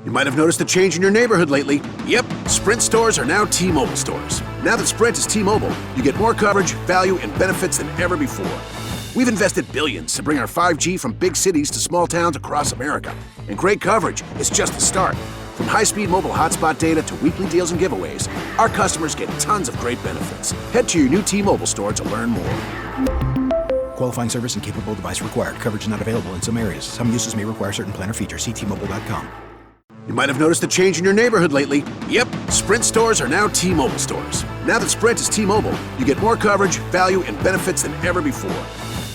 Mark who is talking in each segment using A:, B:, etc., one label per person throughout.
A: You might have noticed a change in your neighborhood lately. Yep, Sprint stores are now T-Mobile stores. Now that Sprint is T-Mobile, you get more coverage, value, and benefits than ever before. We've invested billions to bring our 5G from big cities to small towns across America. And great coverage is just the start. From high-speed mobile hotspot data to weekly deals and giveaways, our customers get tons of great benefits. Head to your new T-Mobile store to learn more.
B: Qualifying service and capable device required. Coverage not available in some areas. Some uses may require certain plan or features. See T-Mobile.com.
A: You might have noticed a change in your neighborhood lately. Yep, Sprint stores are now T-Mobile stores. Now that Sprint is T-Mobile, you get more coverage, value, and benefits than ever before.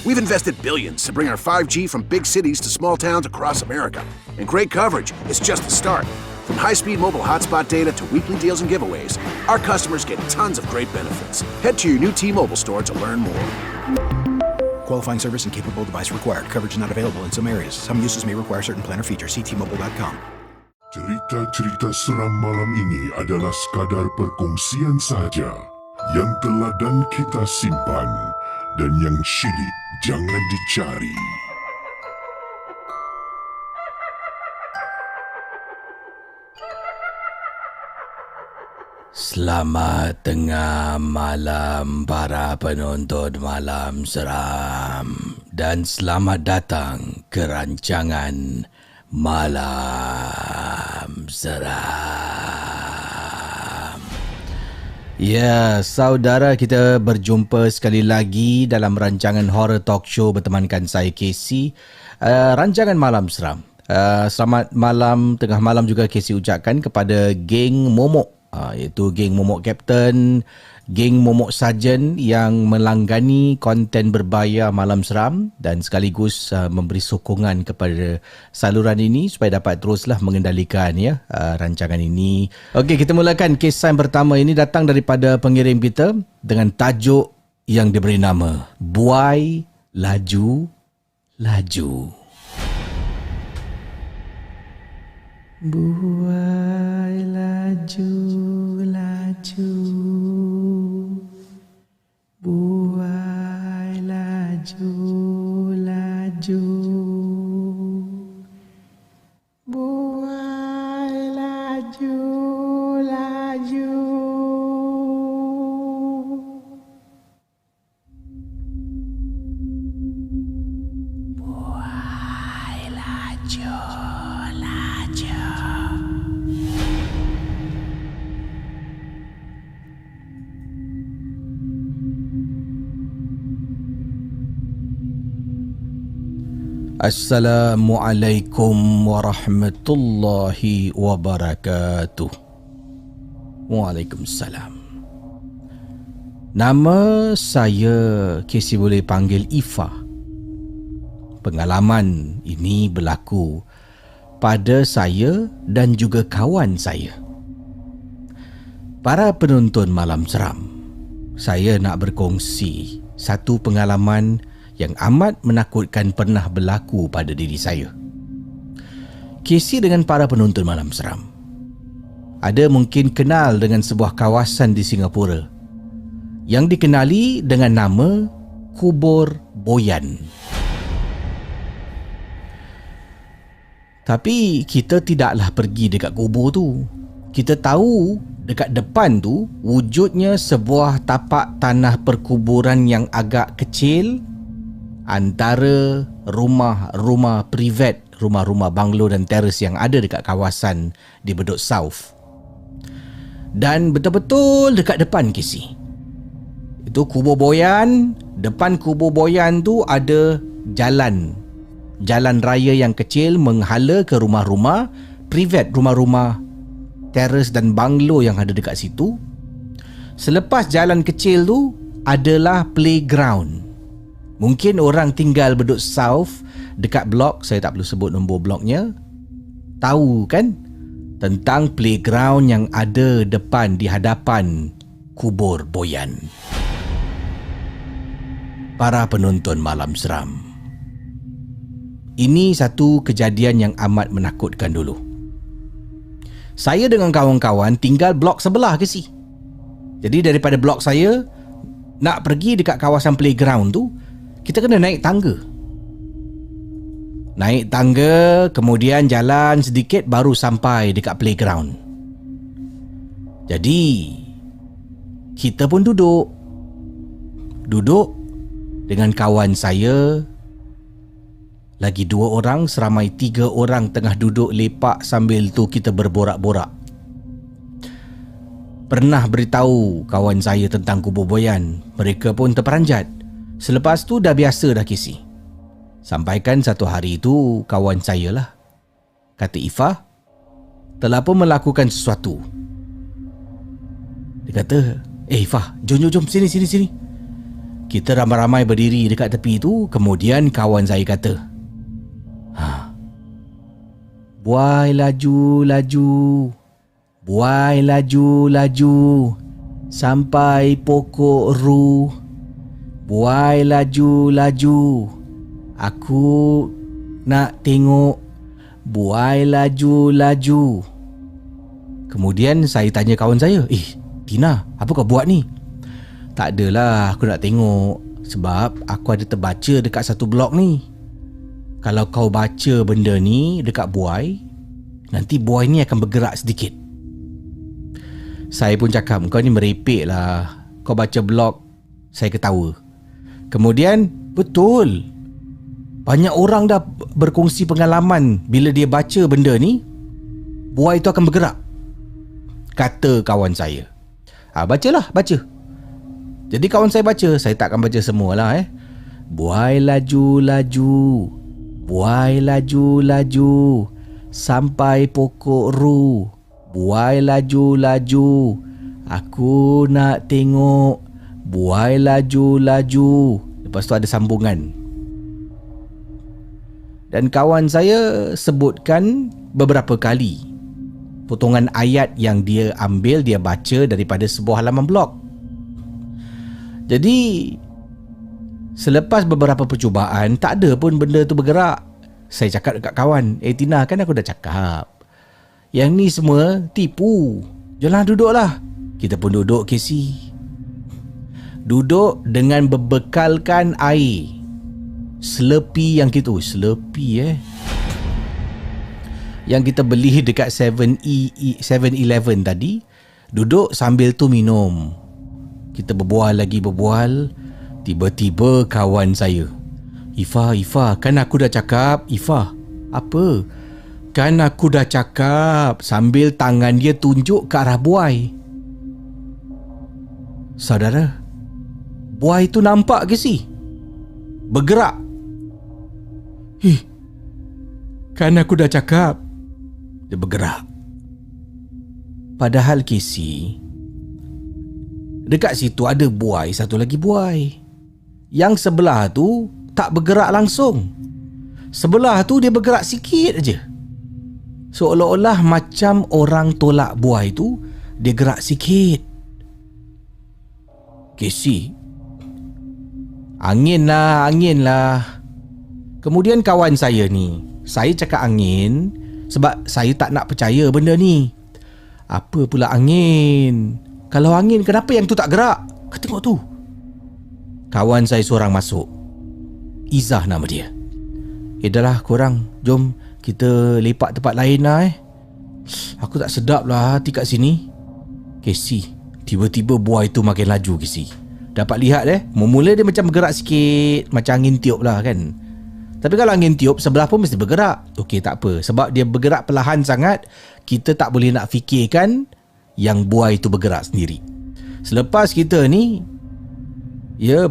A: We've invested billions to bring our 5G from big cities to small towns across America. And great coverage is just the start. From high-speed mobile hotspot data to weekly deals and giveaways, our customers get tons of great benefits. Head to your new T-Mobile store to learn more.
B: Qualifying service and capable device required. Coverage not available in some areas. Some uses may require certain plan or features. See T-Mobile.com.
C: Cerita-cerita seram malam ini adalah sekadar perkongsian sahaja. Yang teladan kita simpan dan yang syilid jangan dicari.
D: Selamat tengah malam para penonton Malam Seram dan selamat datang ke rancangan Malam Seram. Ya, saudara, kita berjumpa sekali lagi dalam rancangan Horror Talk Show bertemankan saya Casey. Rancangan Malam Seram. Selamat malam, tengah malam juga Casey ucapkan kepada geng Momok. Iaitu geng Momok Captain, geng Momok Sarjan yang melanggani konten berbayar Malam Seram dan sekaligus memberi sokongan kepada saluran ini supaya dapat teruslah mengendalikan rancangan ini. Okey, kita mulakan kisah yang pertama ini datang daripada pengirim kita dengan tajuk yang diberi nama Buai Laju Laju. Buai laju laju, buai laju laju, buai laju laju. Buai laju. Assalamualaikum warahmatullahi wabarakatuh. Waalaikumsalam. Nama saya Casey boleh panggil Ifa. Pengalaman ini berlaku pada saya dan juga kawan saya. Para penonton Malam Seram, saya nak berkongsi satu pengalaman yang amat menakutkan pernah berlaku pada diri saya. Casey dengan para penonton Malam Seram ada mungkin kenal dengan sebuah kawasan di Singapura yang dikenali dengan nama Kubur Boyan. Tapi kita tidaklah pergi dekat kubur tu. Kita tahu dekat depan tu wujudnya sebuah tapak tanah perkuburan yang agak kecil antara rumah-rumah privat, rumah-rumah banglo dan teres yang ada dekat kawasan di Bedok South. Dan betul-betul dekat depan Casey. Itu Kubur Boyan. Depan Kubur Boyan tu ada jalan raya yang kecil menghala ke rumah-rumah privat, rumah-rumah teres dan banglo yang ada dekat situ. Selepas jalan kecil tu adalah playground. Mungkin orang tinggal Bedok South dekat blok, saya tak perlu sebut nombor bloknya, tahu kan tentang playground yang ada depan di hadapan Kubur Boyan. Para penonton Malam Seram, ini satu kejadian yang amat menakutkan dulu. Saya dengan kawan-kawan tinggal blok sebelah ke si. Jadi daripada blok saya nak pergi dekat kawasan playground tu, kita kena naik tangga. Naik tangga, kemudian jalan sedikit baru sampai dekat playground. Jadi, kita pun duduk dengan kawan saya. Lagi 2 orang, seramai 3 orang tengah duduk lepak sambil tu kita berborak-borak. Pernah beritahu kawan saya tentang kubur Boyan. Mereka pun terperanjat. Selepas tu dah biasa dah Casey. Sampaikan satu hari tu kawan saya lah, kata Ifah, telah pun melakukan sesuatu. Dia kata, Ifah, jom, sini. Kita ramai-ramai berdiri dekat tepi tu. Kemudian kawan saya kata, buai laju sampai pokok ru. Buai laju, aku nak tengok. Buai laju. Kemudian saya tanya kawan saya, Tina, apa kau buat ni? Tak adalah, aku nak tengok. Sebab aku ada terbaca dekat satu blog ni. Kalau kau baca benda ni dekat buai, nanti buai ni akan bergerak sedikit. Saya pun cakap, kau ni merepek lah. Kau baca blog. Saya ketawa. Kemudian, betul. Banyak orang dah berkongsi pengalaman. Bila dia baca benda ni, buai tu akan bergerak, kata kawan saya. Baca. Jadi kawan saya baca. Saya takkan baca semualah. Buai laju sampai pokok ru. Buai laju, aku nak tengok. Buai laju. Lepas tu ada sambungan. Dan kawan saya sebutkan beberapa kali potongan ayat yang dia ambil, dia baca daripada sebuah halaman blog. Jadi selepas beberapa percubaan, tak ada pun benda tu bergerak. Saya cakap dekat kawan, Tina, kan aku dah cakap, yang ni semua tipu. Janganlah duduklah. Kita pun duduk, Casey. Duduk dengan berbekalkan air. Sleepy yang kita, yang kita beli dekat 7-Eleven tadi. Duduk sambil tu minum. Kita berbual. Tiba-tiba kawan saya, Ifah, kan aku dah cakap. Ifah, apa? Kan aku dah cakap. Sambil tangan dia tunjuk ke arah buai. Saudara, buai tu nampak ke sih? Bergerak. Kan aku dah cakap. Dia bergerak. Padahal Casey, dekat situ ada buai, satu lagi buai. Yang sebelah tu tak bergerak langsung. Sebelah tu dia bergerak sikit aja. Seolah-olah macam orang tolak buai tu, dia gerak sikit. Casey, angin lah. Kemudian kawan saya ni, saya cakap angin sebab saya tak nak percaya benda ni. Apa pula angin? Kalau angin, kenapa yang tu tak gerak? Kau tengok tu. Kawan saya seorang masuk. Izzah nama dia. Dah lah korang, jom kita lepak tempat lain lah. Aku tak sedap lah hati kat sini. Casey, tiba-tiba buai tu makin laju, Casey. Dapat lihat mula dia macam bergerak sikit, macam angin tiup lah kan. Tapi kalau angin tiup, sebelah pun mesti bergerak. Okey, tak apa. Sebab dia bergerak perlahan sangat, kita tak boleh nak fikirkan yang buai tu bergerak sendiri. Selepas kita ni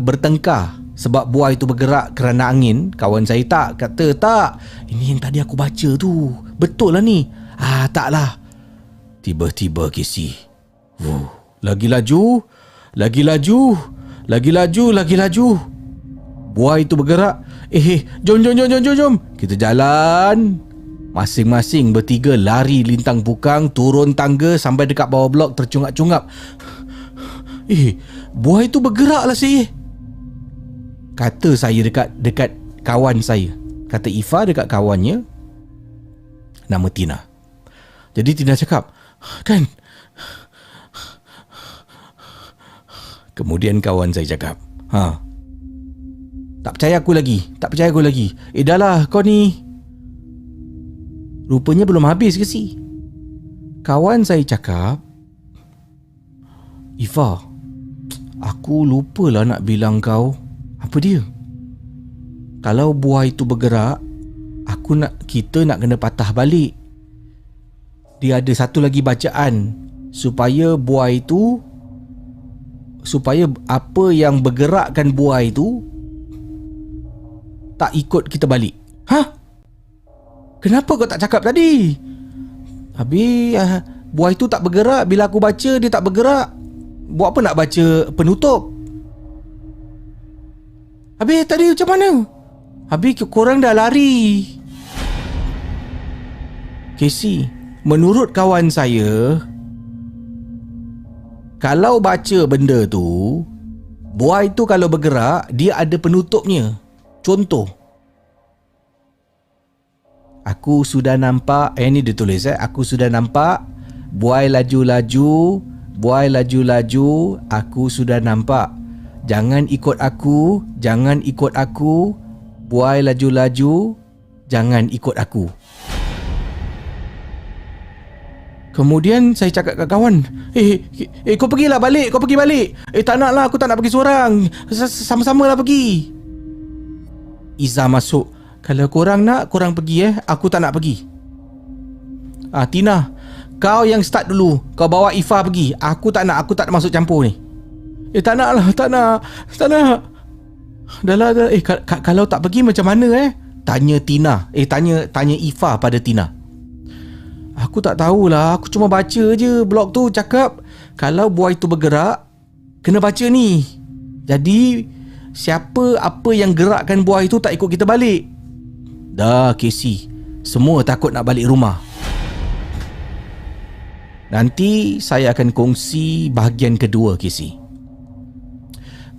D: bertengkar sebab buai tu bergerak kerana angin, kawan saya kata, tak, ini yang tadi aku baca tu, betul lah ni. Taklah. Tiba-tiba Casey, lagi laju. Buai tu bergerak. Jom. Kita jalan. Masing-masing bertiga lari lintang bukang, turun tangga sampai dekat bawah blok tercungap-cungap. Buai tu bergerak lah sih, kata saya dekat kawan saya. Kata Ifah dekat kawannya, nama Tina. Jadi Tina cakap, kan. Kemudian kawan saya cakap, tak percaya aku lagi. Dah lah kau ni. Rupanya belum habis ke si? Kawan saya cakap, Ifa, aku lupalah nak bilang kau. Apa dia? Kalau buah itu bergerak, kita nak kena patah balik. Dia ada satu lagi bacaan supaya apa yang bergerakkan buah itu tak ikut kita balik. Hah? Kenapa kau tak cakap tadi? Habis buah itu tak bergerak. Bila aku baca dia tak bergerak, buat apa nak baca penutup? Habis tadi macam mana? Habis korang dah lari. Casey, menurut kawan saya, kalau baca benda tu, buah itu kalau bergerak, dia ada penutupnya. Contoh, aku sudah nampak, ni dia tulis aku sudah nampak buai laju-laju, aku sudah nampak. Jangan ikut aku, buai laju-laju, jangan ikut aku. Kemudian saya cakap kat kawan, kau pergilah balik, kau pergi balik. Tak nak lah, aku tak nak pergi seorang. Sama-sama lah pergi. Iza masuk. Kalau korang nak, korang pergi aku tak nak pergi. Tina, kau yang start dulu. Kau bawa Ifa pergi. Aku tak nak masuk campur ni. Tak nak lah, tak nak. Dah lah. Kalau tak pergi macam mana Tanya Tina. Tanya Ifa pada Tina. Aku tak tahulah. Aku cuma baca je blog tu cakap kalau buah itu bergerak, kena baca ni. Jadi apa yang gerakkan buah itu tak ikut kita balik. Dah Casey, semua takut nak balik rumah. Nanti saya akan kongsi bahagian kedua, Casey.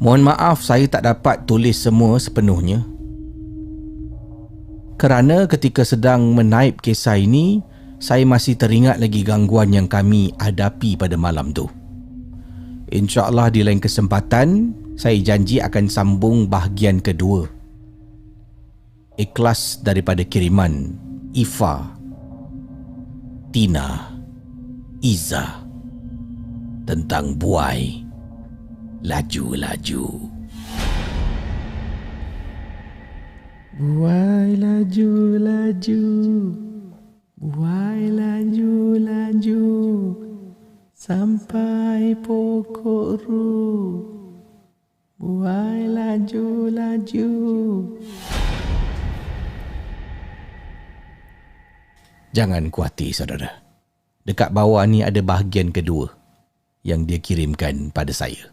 D: Mohon maaf saya tak dapat tulis semua sepenuhnya, kerana ketika sedang menaip kisah ini, saya masih teringat lagi gangguan yang kami hadapi pada malam tu. InsyaAllah di lain kesempatan, saya janji akan sambung bahagian kedua. Ikhlas daripada kiriman Ifa, Tina, Iza tentang buai laju-laju. Buai laju-laju, buai laju-laju sampai pokok ru. Buai laju-laju. Jangan kuati saudara. Dekat bawah ni ada bahagian kedua yang dia kirimkan pada saya.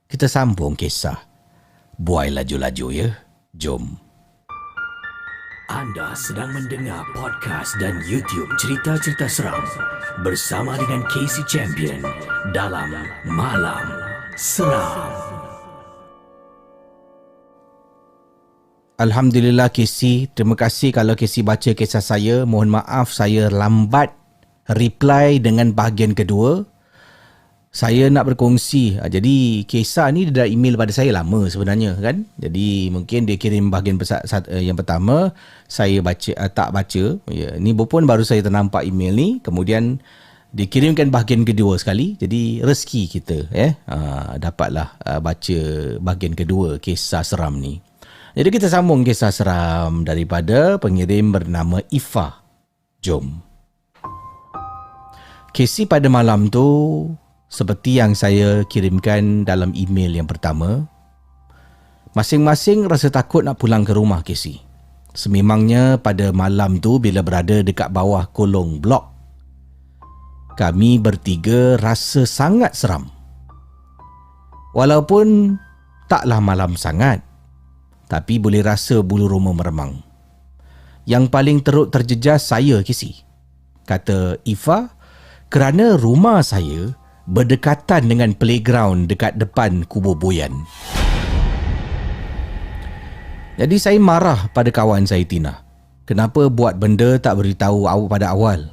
D: Kita sambung kisah Buai Laju-Laju ya. Jom.
E: Anda sedang mendengar podcast dan YouTube cerita-cerita seram bersama dengan Casey Champion dalam Malam Seram.
D: Alhamdulillah Casey, terima kasih kalau Casey baca kisah saya. Mohon maaf saya lambat reply dengan bahagian kedua. Saya nak berkongsi. Jadi kisah ni dia dah email pada saya lama sebenarnya kan. Jadi mungkin dia kirim bahagian yang pertama, saya tak baca. Ya, ni pun baru saya ternampak email ni. Kemudian dikirimkan bahagian kedua sekali. Jadi rezeki kita dapatlah baca bahagian kedua kisah seram ni. Jadi kita sambung kisah seram daripada pengirim bernama Ifa. Jom. Casey pada malam tu, seperti yang saya kirimkan dalam email yang pertama, masing-masing rasa takut nak pulang ke rumah Casey. Sememangnya pada malam tu bila berada dekat bawah kolong blok, kami bertiga rasa sangat seram. Walaupun taklah malam sangat, tapi boleh rasa bulu roma meremang. Yang paling teruk terjejas saya Casey, kata Ifa, kerana rumah saya berdekatan dengan playground dekat depan kubur Boyan. Jadi saya marah pada kawan saya Tina. Kenapa buat benda tak beritahu pada awal?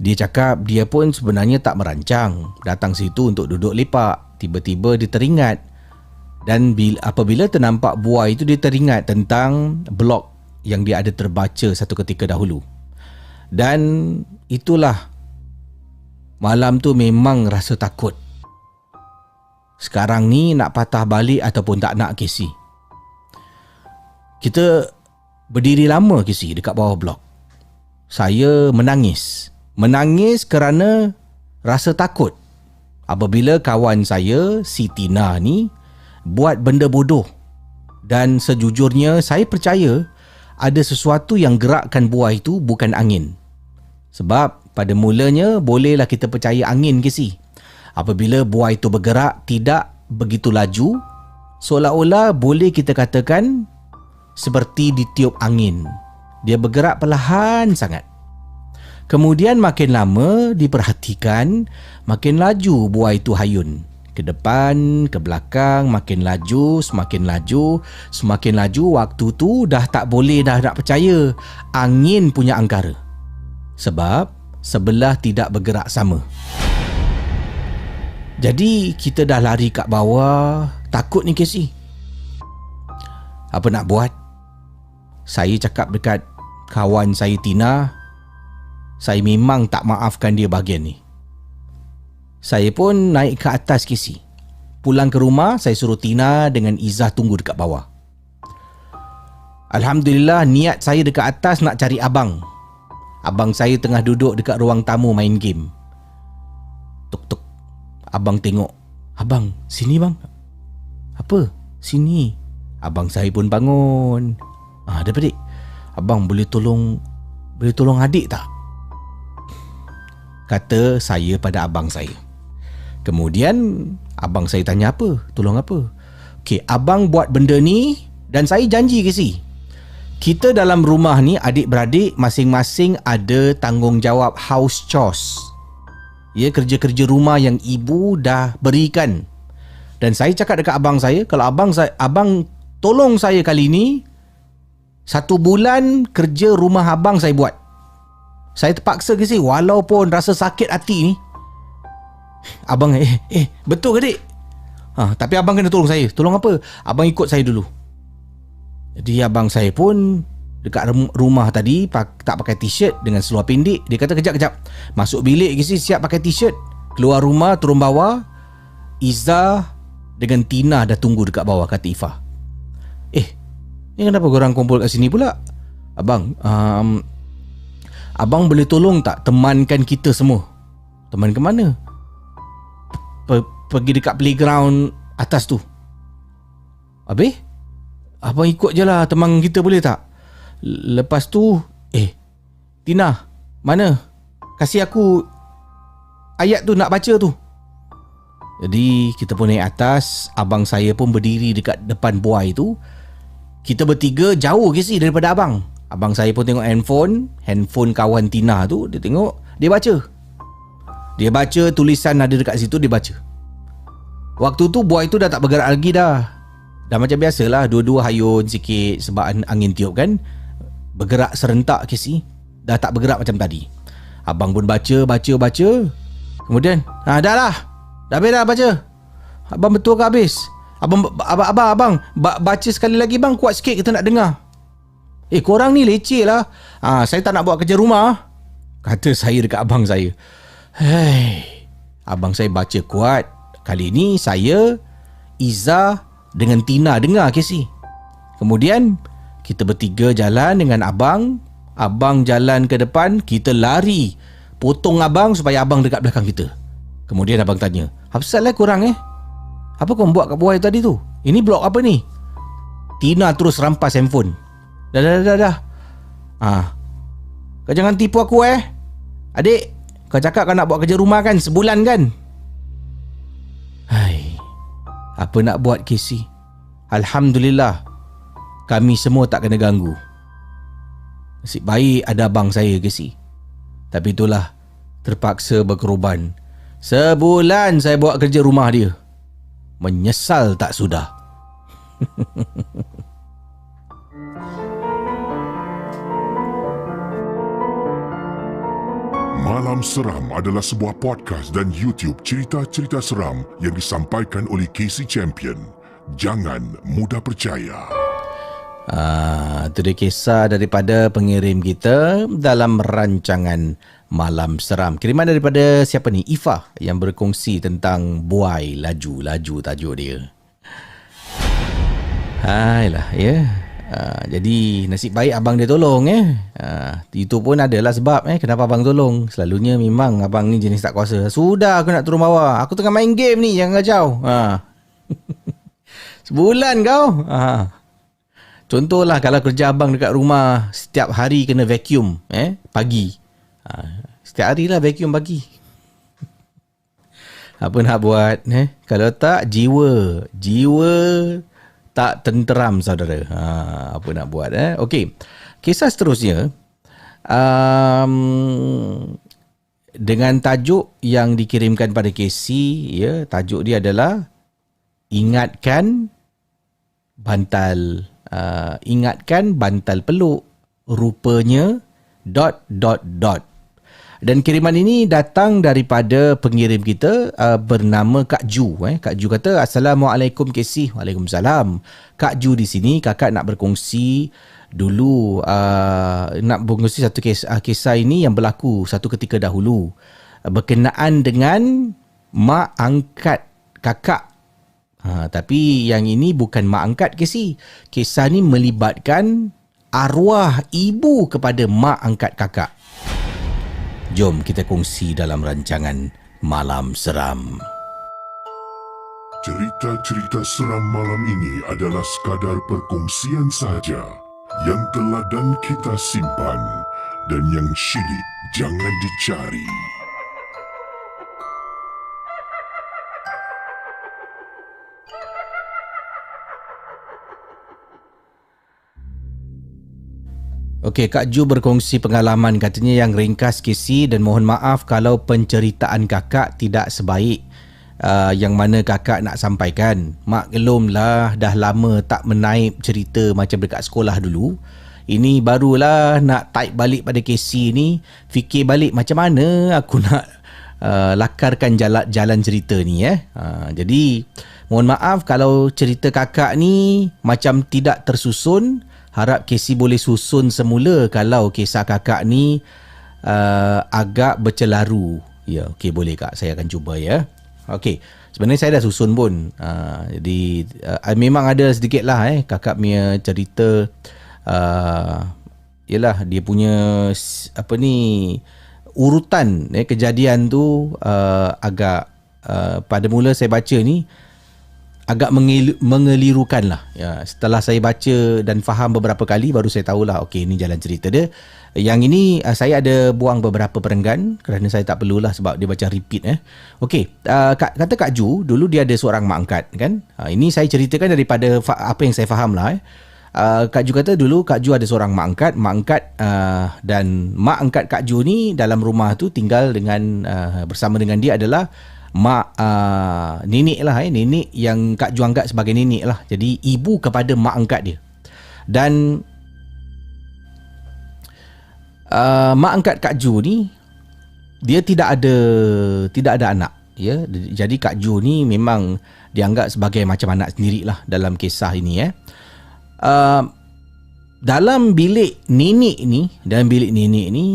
D: Dia cakap dia pun sebenarnya tak merancang datang situ untuk duduk lepak. Tiba-tiba dia teringat. Dan apabila ternampak buah itu, dia teringat tentang blog yang dia ada terbaca satu ketika dahulu. Dan itulah, malam tu memang rasa takut. Sekarang ni nak patah balik ataupun tak nak, Casey. Kita berdiri lama, Casey, dekat bawah blok. Saya menangis. Menangis kerana rasa takut apabila kawan saya, si Tina ni, buat benda bodoh. Dan sejujurnya saya percaya ada sesuatu yang gerakkan buah itu bukan angin. Sebab pada mulanya bolehlah kita percaya angin, Casey. Apabila buah itu bergerak tidak begitu laju, seolah-olah boleh kita katakan seperti ditiup angin. Dia bergerak perlahan sangat. Kemudian makin lama diperhatikan, makin laju buah itu hayun. Ke depan, ke belakang, makin laju, semakin laju, semakin laju. Waktu tu dah tak boleh dah nak percaya angin punya angkara. Sebab sebelah tidak bergerak sama. Jadi kita dah lari kat bawah. Takut ni, Casey. Apa nak buat? Saya cakap dekat kawan saya, Tina, saya memang tak maafkan dia bahagian ni. Saya pun naik ke atas, Casey. Pulang ke rumah, saya suruh Tina dengan Izzah tunggu dekat bawah. Alhamdulillah, niat saya dekat atas nak cari abang. Abang saya tengah duduk dekat ruang tamu main game. Tuk-tuk. Abang tengok. Abang, sini bang. Apa? Sini. Abang saya pun bangun. Ada adik. Abang boleh tolong adik tak? Kata saya pada abang saya. Kemudian abang saya tanya apa? Tolong apa? Okey, abang buat benda ni dan saya janji, Casey, kita dalam rumah ni adik-beradik masing-masing ada tanggungjawab house chores. Ya, kerja-kerja rumah yang ibu dah berikan. Dan saya cakap dekat abang saya, kalau abang tolong saya kali ni, 1 bulan kerja rumah abang saya buat. Saya terpaksa, Casey, walaupun rasa sakit hati ni. Abang, betul ke, dik? Tapi abang kena tolong saya. Tolong apa? Abang ikut saya dulu. Jadi abang saya pun dekat rumah tadi tak pakai t-shirt dengan seluar pendek. Dia kata kejap. Masuk bilik, Casey, siap pakai t-shirt. Keluar rumah, turun bawah. Izzah dengan Tina dah tunggu dekat bawah, kata Ifah. Ni kenapa korang kumpul kat sini pula? Abang, abang boleh tolong tak temankan kita semua? Teman ke mana? Pergi dekat playground atas tu. Habis? Abang ikut je lah, teman kita boleh tak? Lepas tu, Tina, mana? Kasih aku ayat tu, nak baca tu. Jadi kita pun naik atas. Abang saya pun berdiri dekat depan buai tu. Kita bertiga jauh, Casey, daripada abang. Abang saya pun tengok handphone kawan Tina tu. Dia tengok, dia baca tulisan ada dekat situ, dia baca. Waktu tu buai tu dah tak bergerak lagi dah. Dah macam biasalah, dua-dua hayun sikit sebab angin tiup kan. Bergerak serentak, Casey. Dah tak bergerak macam tadi. Abang pun baca. Kemudian, dah lah. Dah habis dah baca. Abang betul ke habis? Abang baca sekali lagi bang, kuat sikit kita nak dengar. Korang ni leceh lah. Saya tak nak buat kerja rumah, kata saya dekat abang saya. Abang saya baca kuat. Kali ni saya, Izzah dengan Tina dengar, Casey. Kemudian kita bertiga jalan dengan abang. Abang jalan ke depan, kita lari potong abang supaya abang dekat belakang kita. Kemudian abang tanya, apa pasal korang apa kau buat kat bawah tadi tu? Ini blok apa ni? Tina terus rampas handphone. Dah. Kau jangan tipu aku adik, kau cakap kau nak buat kerja rumah kan, sebulan kan? Apa nak buat, Casey? Alhamdulillah kami semua tak kena ganggu. Nasib baik ada abang saya, Casey. Tapi itulah, terpaksa berkorban. Sebulan saya buat kerja rumah dia. Menyesal tak sudah.
C: Malam Seram adalah sebuah podcast dan YouTube cerita-cerita seram yang disampaikan oleh Casey Champion. Jangan mudah percaya.
D: Itu dia kisah daripada pengirim kita dalam rancangan Malam Seram. Kiriman daripada siapa ni? Ifah yang berkongsi tentang buai laju-laju tajuk dia. Hailah ya. Jadi nasib baik abang dia tolong itu pun adalah sebab kenapa abang tolong. Selalunya memang abang ni jenis tak kuasa. Sudah aku nak turun bawah. Aku tengah main game ni, jangan kacau. Sebulan kau. Contohlah kalau kerja abang dekat rumah setiap hari kena vacuum pagi. Setiap hari lah vacuum pagi. Apa nak buat kalau tak jiwa tak tenteram saudara. Apa nak buat Okey. Kisah seterusnya dengan tajuk yang dikirimkan pada Casey tajuk dia adalah ingatkan bantal peluk rupanya ... Dan kiriman ini datang daripada pengirim kita bernama Kak Ju. Kak Ju kata, Assalamualaikum Casey. Waalaikumsalam. Kak Ju di sini, kakak nak berkongsi dulu, nak berkongsi satu kisah ini yang berlaku satu ketika dahulu. Berkenaan dengan mak angkat kakak. Tapi yang ini bukan mak angkat Casey. Kisah ni melibatkan arwah ibu kepada mak angkat kakak. Jom kita kongsi dalam rancangan Malam Seram.
C: Cerita-cerita seram malam ini adalah sekadar perkongsian sahaja yang teladan kita simpan dan yang syilid jangan dicari.
D: Okey, Kak Ju berkongsi pengalaman katanya yang ringkas Casey, dan mohon maaf kalau penceritaan kakak tidak sebaik yang mana kakak nak sampaikan. Maklumlah dah lama tak menaip cerita macam dekat sekolah dulu. Ini barulah nak type balik pada Casey ni, fikir balik macam mana aku nak lakarkan jalan cerita ni Jadi mohon maaf kalau cerita kakak ni macam tidak tersusun. Harap Casey boleh susun semula kalau kisah kakak ni agak bercelaru. Ya, okey, boleh Kak. Saya akan cuba Okey, sebenarnya saya dah susun pun. Jadi memang ada sedikit lah kakak punya cerita. Yalah, dia punya urutan kejadian tu agak pada mula saya baca ni agak mengelirukan lah. Setelah saya baca dan faham beberapa kali, baru saya tahulah, okey, ini jalan cerita dia. Yang ini saya ada buang beberapa perenggan kerana saya tak perlulah sebab dia macam repeat. Okey, kata Kak Ju, dulu dia ada seorang mak angkat kan. Ini saya ceritakan daripada apa yang saya faham lah. Kak Ju kata dulu Kak Ju ada seorang mak angkat dan mak angkat Kak Ju ni dalam rumah tu tinggal dengan bersama dengan dia adalah mak nenek lah nenek yang Kak Ju anggap sebagai nenek lah. Jadi ibu kepada mak angkat dia. Dan mak angkat Kak Ju ni dia tidak ada anak Jadi Kak Ju ni memang dianggap sebagai macam anak sendirilah dalam kisah ini dalam bilik nenek ni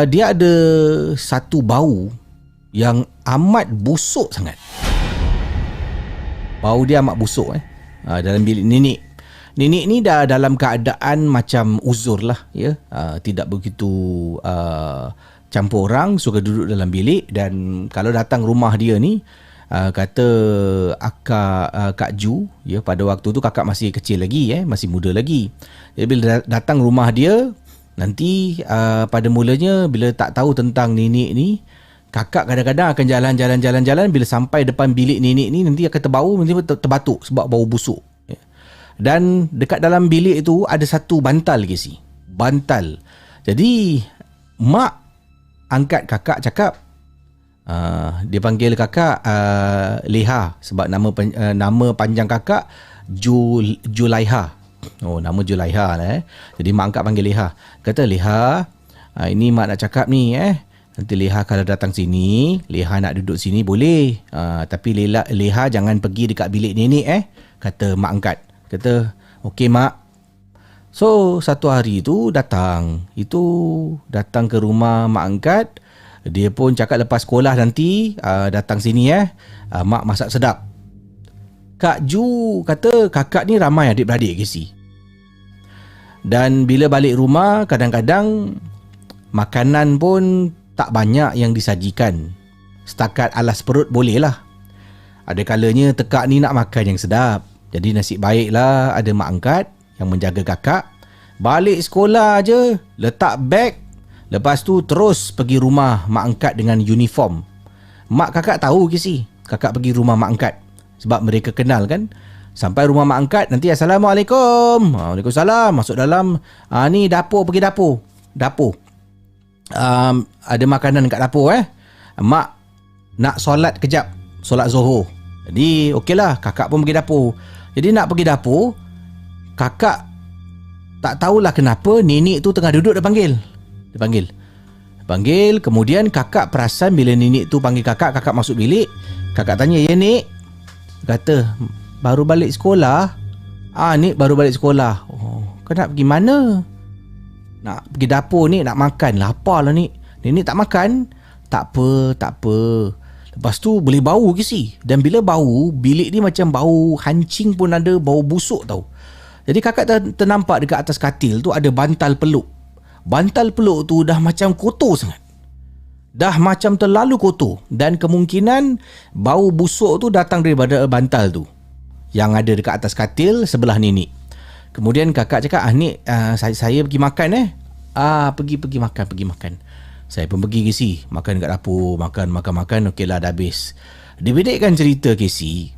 D: dia ada satu bau yang amat busuk sangat. Bau dia amat busuk dalam bilik nenek. Nenek ni dah dalam keadaan macam uzur lah tidak begitu campur orang, suka duduk dalam bilik. Dan kalau datang rumah dia ni, kata Kak Ju pada waktu tu kakak masih kecil lagi masih muda lagi. Jadi bila datang rumah dia nanti, pada mulanya bila tak tahu tentang nenek ni, kakak kadang-kadang akan jalan. Bila sampai depan bilik nenek ni, nanti akan terbau, nanti terbatuk sebab bau busuk. Dan dekat dalam bilik itu ada satu bantal Casey. Bantal. Jadi mak angkat kakak cakap, dia panggil kakak Leha sebab nama panjang kakak Julaiha. Nama Julaiha lah. Jadi mak angkat panggil Leha. Kata, Leha, ini mak nak cakap ni nanti Leha kalau datang sini, Leha nak duduk sini boleh. Tapi Leha jangan pergi dekat bilik nenek kata mak angkat. Kata, okey mak, So satu hari tu datang ke rumah mak angkat. Dia pun cakap lepas sekolah nanti datang sini mak masak sedap. Kak Ju kata kakak ni ramai adik-beradik Casey. Dan bila balik rumah kadang-kadang makanan pun tak banyak yang disajikan. Setakat alas perut boleh lah. Ada kalanya tekak ni nak makan yang sedap. Jadi nasib baiklah ada mak angkat yang menjaga kakak. Balik sekolah je, letak beg. Lepas tu terus pergi rumah mak angkat dengan uniform. Mak kakak tahu Casey, kakak pergi rumah mak angkat. Sebab mereka kenal kan. Sampai rumah mak angkat, nanti Assalamualaikum. Waalaikumsalam. Masuk dalam. Ni dapur, pergi dapur. Ada makanan kat dapur Mak nak solat kejap. Solat Zuhur. Jadi okeylah, kakak pun pergi dapur. Jadi nak pergi dapur, kakak tak tahulah kenapa nenek tu tengah duduk dia panggil. Kemudian kakak perasan bila nenek tu panggil kakak masuk bilik. Kakak tanya, "Ya Nek?" Kata, "Baru balik sekolah." Nek baru balik sekolah. "Oh, kau nak pergi mana?" "Nak pergi dapur ni, nak makan." "Lapar lah Nek." "Nenek tak makan?" Tak apa. Lepas tu boleh bau Casey. Dan bila bau, bilik ni macam bau hancing pun ada, bau busuk tau. Jadi kakak ternampak dekat atas katil tu ada bantal peluk. Bantal peluk tu dah macam kotor sangat. Dah macam terlalu kotor. Dan kemungkinan bau busuk tu datang daripada bantal tu yang ada dekat atas katil sebelah nenek. Kemudian kakak cakap, "Nek, saya pergi makan Pergi makan. Saya pun pergi Casey, makan kat dapur, makan, okeylah dah habis. Dibedekkan cerita Casey.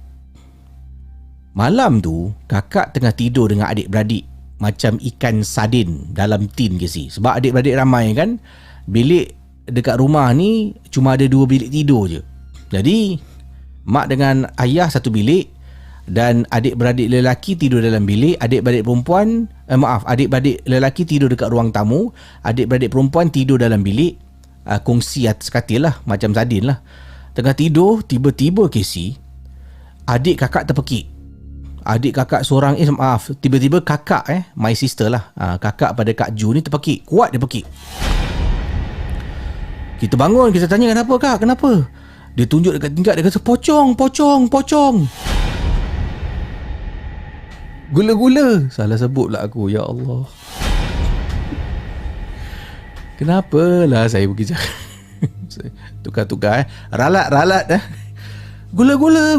D: Malam tu kakak tengah tidur dengan adik-beradik macam ikan sardin dalam tin Casey. Sebab adik-beradik ramai kan. Bilik dekat rumah ni cuma ada 2 bilik tidur je. Jadi mak dengan ayah satu bilik dan adik-beradik lelaki tidur dalam bilik. Adik-beradik lelaki tidur dekat ruang tamu. Adik-beradik perempuan tidur dalam bilik kongsi atas katil lah, macam sardin lah. Tengah tidur, tiba-tiba Casey, adik kakak terpekik. Adik kakak seorang tiba-tiba kakak my sister lah, kakak pada Kak Ju ni terpekik. Kuat dia pekik. Kita bangun, kita tanya, "Kenapa kak? Kenapa?" Dia tunjuk dekat tingkap, dia kata, pocong. Gula-gula. Salah sebut pula aku, ya Allah. Kenapalah saya pergi cakap. Tukar-tukar ralat Gula-gula.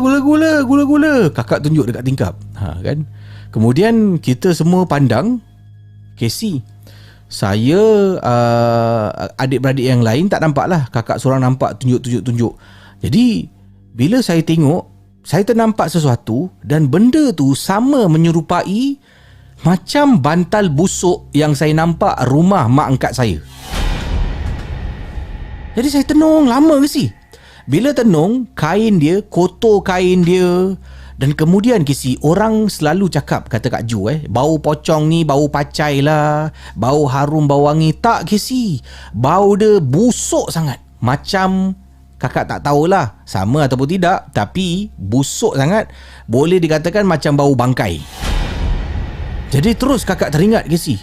D: Kakak tunjuk dekat tingkap. Kan. Kemudian kita semua pandang Casey. Saya adik-beradik yang lain tak nampak lah. Kakak seorang nampak tunjuk. Jadi bila saya tengok, saya ternampak sesuatu dan benda tu sama menyerupai macam bantal busuk yang saya nampak rumah mak angkat saya. Jadi saya tenung lama Casey. Bila tenung, kain dia, kotor kain dia. Dan kemudian Casey, orang selalu cakap, kata Kak Ju, bau pocong ni bau pacai lah, bau harum, bau wangi. Tak Casey, bau dia busuk sangat. Macam, kakak tak tahulah sama ataupun tidak, tapi busuk sangat. Boleh dikatakan macam bau bangkai. Jadi terus kakak teringat Casey,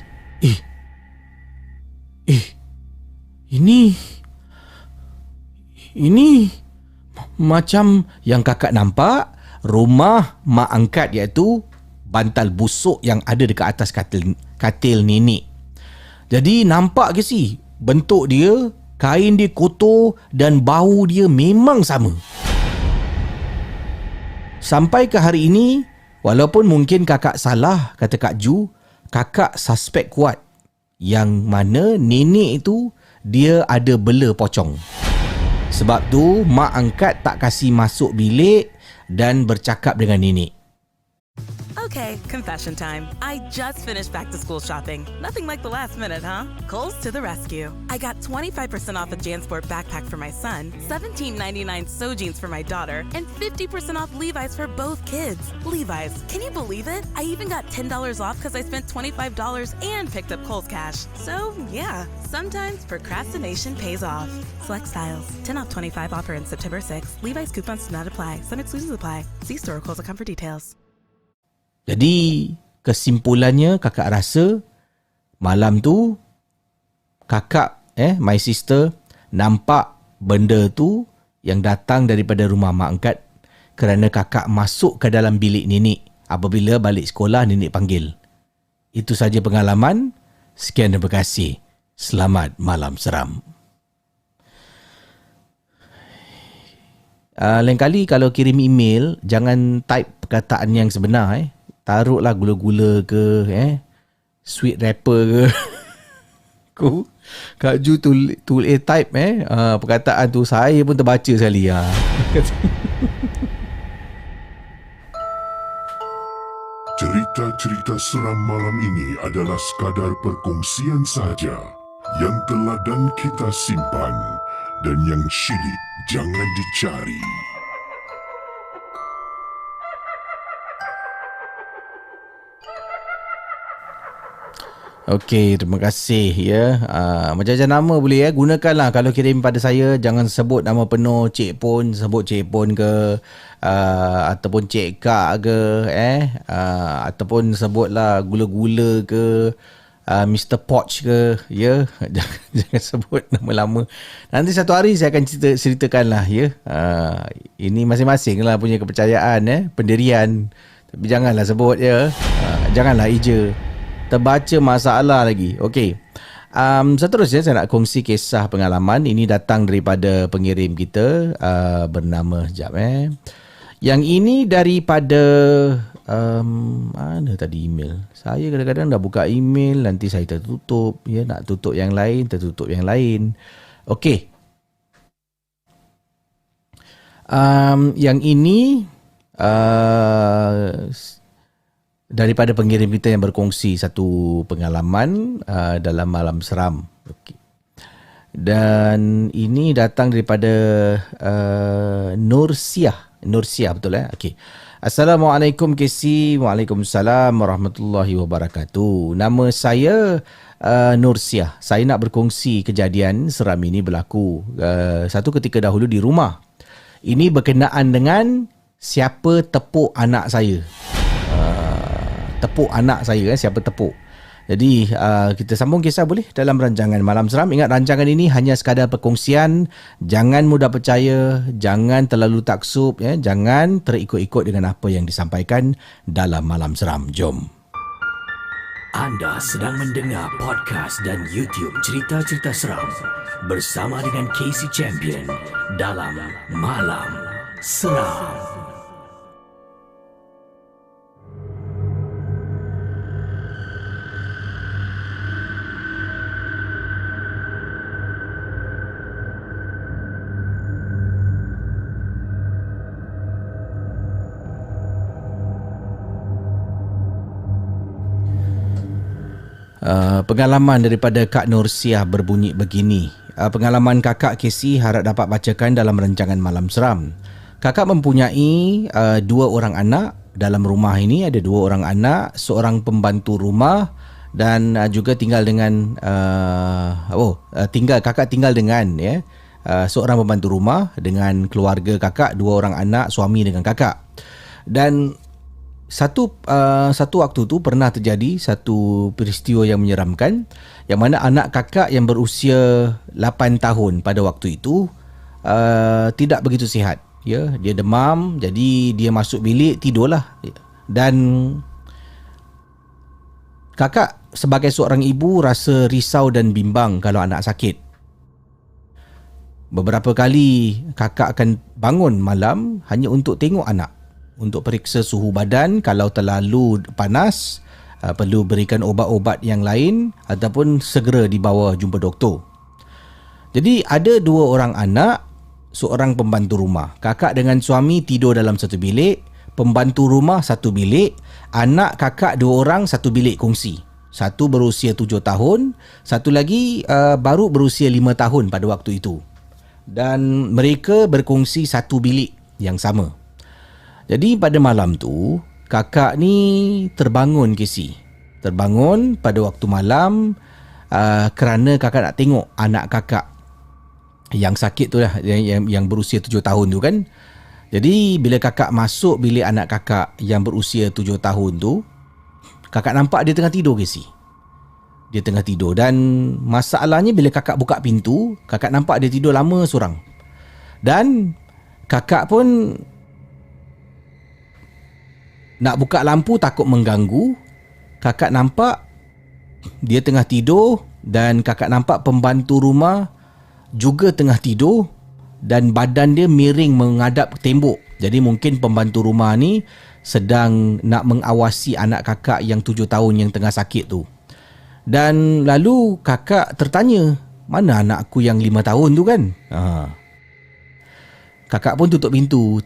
D: Ini macam yang kakak nampak rumah mak angkat, iaitu bantal busuk yang ada dekat atas katil nenek. Jadi nampak ke si bentuk dia, kain dia kotor dan bau dia memang sama. Sampai ke hari ini, walaupun mungkin kakak salah, kata Kak Ju, kakak suspek kuat yang mana nenek itu dia ada bela pocong. Sebab tu mak angkat tak kasih masuk bilik dan bercakap dengan nenek.
F: Okay, confession time. I just finished back to school shopping. Nothing like the last minute, huh? Kohl's to the rescue. I got 25% off a JanSport backpack for my son, $17.99 So jeans for my daughter, and 50% off Levi's for both kids. Levi's, can you believe it? I even got $10 off because I spent $25 and picked up Kohl's cash. So, yeah, sometimes procrastination pays off. Select styles. 10 off 25 offer in September 6. Levi's coupons do not apply. Some exclusions apply. See store or Kohl's.com for details.
D: Jadi kesimpulannya kakak rasa malam tu kakak my sister nampak benda tu yang datang daripada rumah mak angkat kerana kakak masuk ke dalam bilik nenek apabila balik sekolah nenek panggil. Itu saja pengalaman. Sekian, terima kasih. Selamat malam seram. Lain kali kalau kirim email jangan type perkataan yang sebenar. Taruhlah gula-gula ke sweet wrapper ke. Kak Ju tulis type perkataan tu saya pun terbaca sekali.
C: Cerita-cerita seram malam ini adalah sekadar perkongsian sahaja yang teladan kita simpan dan yang syilid jangan dicari.
D: Okey, terima kasih ya. Macam-macam nama boleh gunakanlah kalau kirim pada saya. Jangan sebut nama penuh Cik Pon, sebut Cik Pon ke ataupun Cik Kak ke ataupun sebutlah gula-gula ke Mr. Poch ke ya. Jangan sebut nama lama. Nanti satu hari saya akan ceritakanlah ya. Ini masing-masing lah punya kepercayaan pendirian. Tapi janganlah sebut ya. Janganlah ija. Terbaca masalah lagi. Okey. Seterusnya saya nak kongsi kisah pengalaman. Ini datang daripada pengirim kita bernama Yang ini daripada mana tadi email. Saya kadang-kadang dah buka email nanti saya tertutup ya, nak tutup yang lain, tertutup yang lain. Okey. Yang ini daripada pengirim kita yang berkongsi satu pengalaman dalam malam seram. Okay. Dan ini datang daripada Nursiah. Nursiah betul Okey. Assalamualaikum KC. Waalaikumsalam warahmatullahi wabarakatuh. Nama saya Nursiah. Saya nak berkongsi kejadian seram ini berlaku satu ketika dahulu di rumah. Ini berkenaan dengan siapa tepuk anak saya. Tepuk anak saya siapa tepuk. Jadi kita sambung kisah boleh dalam rancangan Malam Seram. Ingat rancangan ini hanya sekadar perkongsian. Jangan mudah percaya, jangan terlalu taksub jangan terikut-ikut dengan apa yang disampaikan dalam Malam Seram. Jom.
E: Anda sedang mendengar podcast dan YouTube cerita-cerita seram bersama dengan Casey Champion dalam Malam Seram.
D: Pengalaman daripada Kak Nursiah berbunyi begini. Pengalaman kakak Casey harap dapat bacakan dalam rancangan Malam Seram. Kakak mempunyai 2 orang anak. Dalam rumah ini ada 2 orang anak, seorang pembantu rumah dan juga tinggal dengan kakak tinggal dengan seorang pembantu rumah dengan keluarga kakak, 2 orang anak, suami dengan kakak. Dan satu waktu tu pernah terjadi satu peristiwa yang menyeramkan yang mana anak kakak yang berusia 8 tahun pada waktu itu tidak begitu sihat. Ya, dia demam, jadi dia masuk bilik tidurlah. Dan kakak sebagai seorang ibu rasa risau dan bimbang kalau anak sakit. Beberapa kali kakak akan bangun malam hanya untuk tengok anak, untuk periksa suhu badan. Kalau terlalu panas, perlu berikan ubat-ubat yang lain ataupun segera dibawa jumpa doktor. Jadi ada 2 orang anak, seorang pembantu rumah. Kakak dengan suami tidur dalam satu bilik, pembantu rumah satu bilik, anak kakak 2 orang satu bilik kongsi. Satu berusia 7 tahun, satu lagi baru berusia 5 tahun pada waktu itu. Dan mereka berkongsi satu bilik yang sama. Jadi pada malam tu, kakak ni terbangun Casey. Terbangun pada waktu malam kerana kakak nak tengok anak kakak yang sakit tu lah, yang berusia 7 tahun tu kan. Jadi bila kakak masuk bilik anak kakak yang berusia 7 tahun tu, Kakak nampak dia tengah tidur, Casey. Dia tengah tidur dan masalahnya bila kakak buka pintu, kakak nampak dia tidur lama seorang. Dan kakak pun nak buka lampu takut mengganggu. Kakak nampak dia tengah tidur dan kakak nampak pembantu rumah juga tengah tidur dan badan dia miring menghadap tembok. Jadi mungkin pembantu rumah ni sedang nak mengawasi anak kakak yang 7 tahun yang tengah sakit tu. Dan lalu kakak tertanya, mana anak aku yang 5 tahun tu kan? Kakak pun tutup pintu.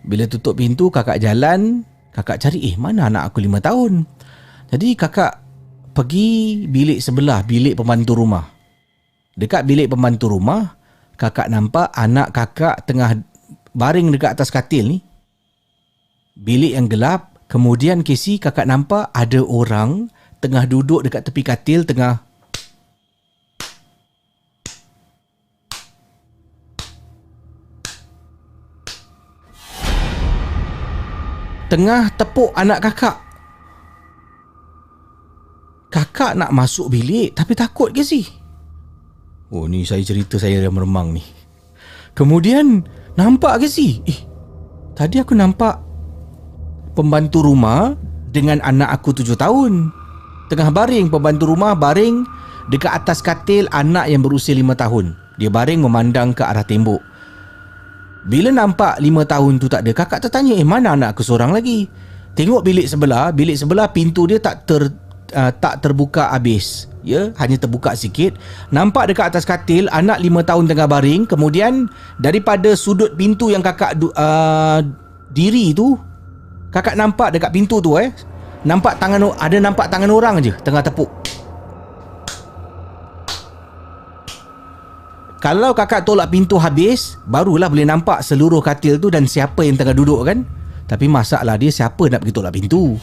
D: Bila tutup pintu, kakak jalan. Kakak cari, mana anak aku 5 tahun? Jadi kakak pergi bilik sebelah, bilik pembantu rumah. Dekat bilik pembantu rumah, kakak nampak anak kakak tengah baring dekat atas katil ni. Bilik yang gelap. Kemudian Casey, kakak nampak ada orang tengah duduk dekat tepi katil, tengah tepuk anak kakak. Kakak nak masuk bilik tapi takut ke sih? Oh, ni saya cerita saya yang meremang ni. Kemudian nampak ke sih? Tadi aku nampak pembantu rumah dengan anak aku 7 tahun. Tengah baring, pembantu rumah baring dekat atas katil anak yang berusia 5 tahun. Dia baring memandang ke arah tembok. Bila nampak 5 tahun tu tak ada, kakak tertanya, mana anak aku seorang lagi? Tengok bilik sebelah pintu dia tak terbuka habis. Ya, hanya terbuka sikit. Nampak dekat atas katil anak 5 tahun tengah baring. Kemudian daripada sudut pintu yang kakak diri tu, kakak nampak dekat pintu tu nampak tangan orang je tengah tepuk. Kalau kakak tolak pintu habis, barulah boleh nampak seluruh katil tu dan siapa yang tengah duduk kan. Tapi masalah dia, siapa nak pergi tolak pintu?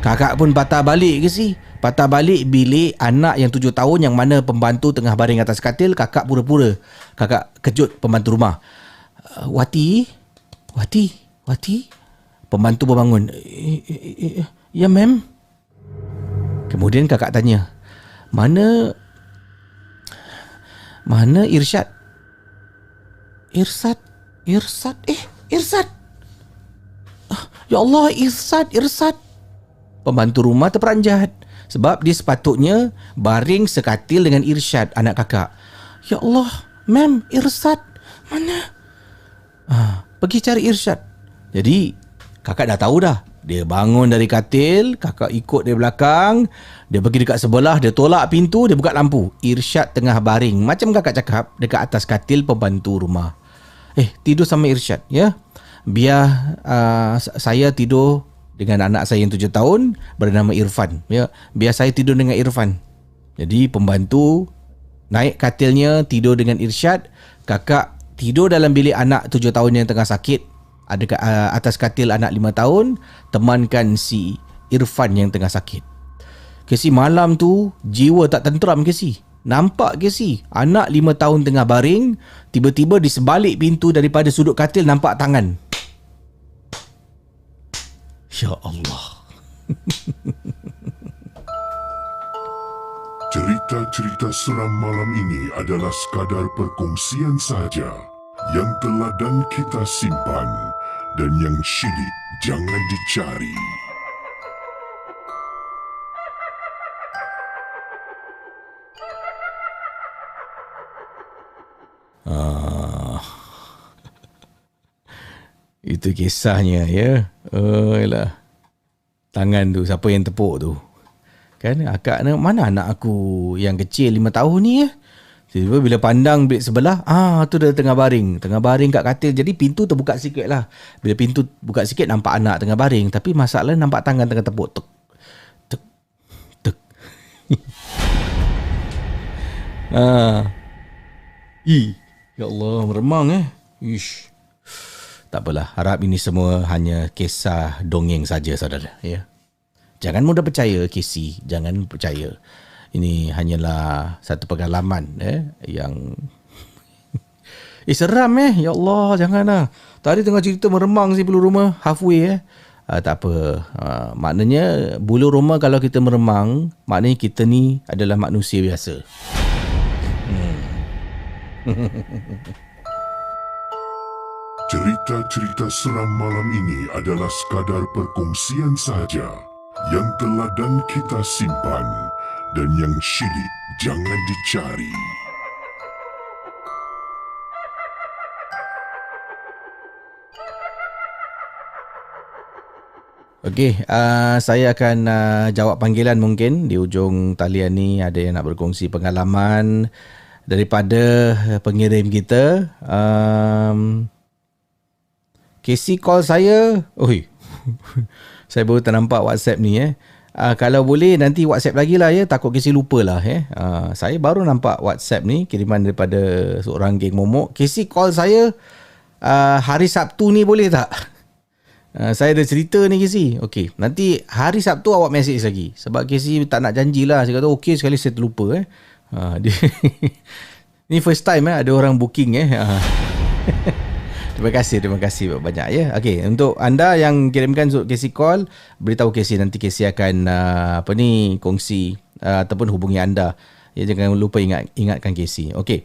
D: Kakak pun patah balik ke sih? Patah balik bilik anak yang 7 tahun yang mana pembantu tengah baring atas katil. Kakak pura-pura. Kakak kejut pembantu rumah. Wati. Pembantu berbangun. Ya, ma'am. Kemudian kakak tanya, Mana Irsyad? Irsyad. Ya Allah, Irsyad. Pembantu rumah terperanjat sebab dia sepatutnya baring sekatil dengan Irsyad, anak kakak. Ya Allah, ma'am, Irsyad mana? Pergi cari Irsyad. Jadi kakak dah tahu dah. Dia bangun dari katil, kakak ikut dia belakang. Dia pergi dekat sebelah, dia tolak pintu, dia buka lampu. Irsyad tengah baring, macam kakak cakap, dekat atas katil pembantu rumah. Tidur sama Irsyad, ya. Biar saya tidur dengan anak saya yang 7 tahun bernama Irfan, ya. Biar saya tidur dengan Irfan. Jadi pembantu naik katilnya, tidur dengan Irsyad. Kakak tidur dalam bilik anak 7 tahun yang tengah sakit. Ada atas katil anak 5 tahun, temankan si Irfan yang tengah sakit. Casey, malam tu jiwa tak tenteram Casey. Nampak Casey, anak 5 tahun tengah baring, tiba-tiba di sebalik pintu daripada sudut katil nampak tangan. Ya Allah.
C: Cerita-cerita seram malam ini adalah sekadar perkongsian sahaja yang teladan kita simpan dan yang syilid jangan dicari.
D: Itu kisahnya, ya. Yalah. Tangan tu, siapa yang tepuk tu? Kan akak, mana anak aku yang kecil 5 tahun ni ya? Tiba-tiba bila pandang bilik sebelah, tu dia tengah baring kat katil. Jadi pintu terbuka sikit lah. Bila pintu buka sikit nampak anak tengah baring. Tapi masalah nampak tangan tengah tepuk. Tek. Ya Allah, meremang Ish. Tak apalah, harap ini semua hanya kisah dongeng saja, saudara, ya. Jangan mudah percaya, Casey. Jangan percaya. Ini hanyalah satu pengalaman yang seram Ya Allah, janganlah. Tadi tengah cerita meremang si peluru rumah halfway tak apa. Maknanya bulu roma kalau kita meremang, maknanya kita ni adalah manusia biasa.
C: Cerita-cerita seram malam ini adalah sekadar perkongsian sahaja yang teladan kita simpan dan yang syilid jangan dicari.
D: Okey, saya akan jawab panggilan mungkin di ujung talian ni ada yang nak berkongsi pengalaman daripada pengirim kita. Casey call saya. Oi. Saya baru ternampak WhatsApp ni kalau boleh nanti WhatsApp lagi lah ya. Takut Casey lupa lah saya baru nampak WhatsApp ni kiriman daripada seorang geng momok. Casey call saya hari Sabtu ni boleh tak? Saya ada cerita ni Casey. Okey, nanti hari Sabtu awak message lagi. Sebab Casey tak nak janjilah. Saya kata okey sekali saya terlupa Ni first time ada orang booking Terima kasih banyak ya. Okey, untuk anda yang kirimkan Casey call, beritahu Casey, nanti Casey akan kongsi ataupun hubungi anda. Ya, jangan lupa ingatkan Casey. Okey.